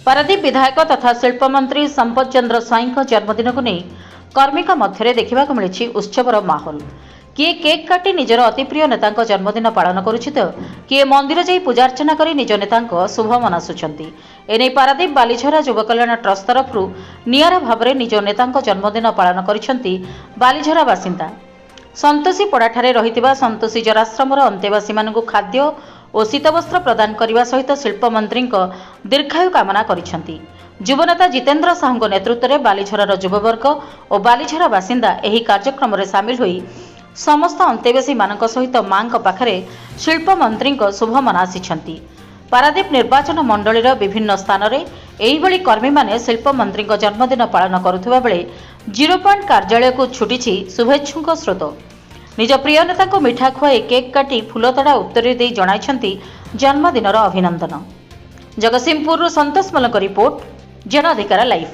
पारादीप विधायक तथा शिल्प मंत्री संपत चंद्र स्वाईं जन्मदिन को नहीं कर्मी मध्य देखा मिली उत्सवर माहौल। किए केक काटी निजर अति प्रिय नेता जन्मदिन पालन करुछि तो किए मंदिर जाई पूजार्चना करी निज नेता शुभ मनासुचंती। एने पारादीप बालीझरा युव कल्याण ट्रस्ट तरफ निआरा भाव में निज नेता जन्मदिन पालन करिसेंती बालीझरा बासिंदा। संतोषी पड़ाठारे रहितिबा संतोषी जराश्रमर अंतेवासी मानकु खाद्य और शीतवस्त्र प्रदान करने सहित शिल्प मंत्री दीर्घायु कामना करिसेंती। युवनेता जितेंद्र साहू नेतृत्व में बालीझरार युववर्ग और बालीझरा बासिंदा एही कार्यक्रम में सामिल होई समस्त अंतेवासी मानक सहित मां पाखरे शिल्प मंत्री शुभ मनासी। पारादीप निर्वाचन मंडलीर विभिन्न स्थान में एहिभଳି कर्मी माने शिल्प मंत्री जन्मदिन पालन करुवा बेले 0 पॉइंट कार्यालय को छुटी शुभेच्छुक स्रोत। निज प्रिय नेता को मिठा खुआई केक काटी फुलतड़ा उत्तरी दे जणाइछंती जन्मदिनर अभिनंदन। जगतसिंहपुर सन्तोष मल्लक रिपोर्ट, जन अधिकार लाइव।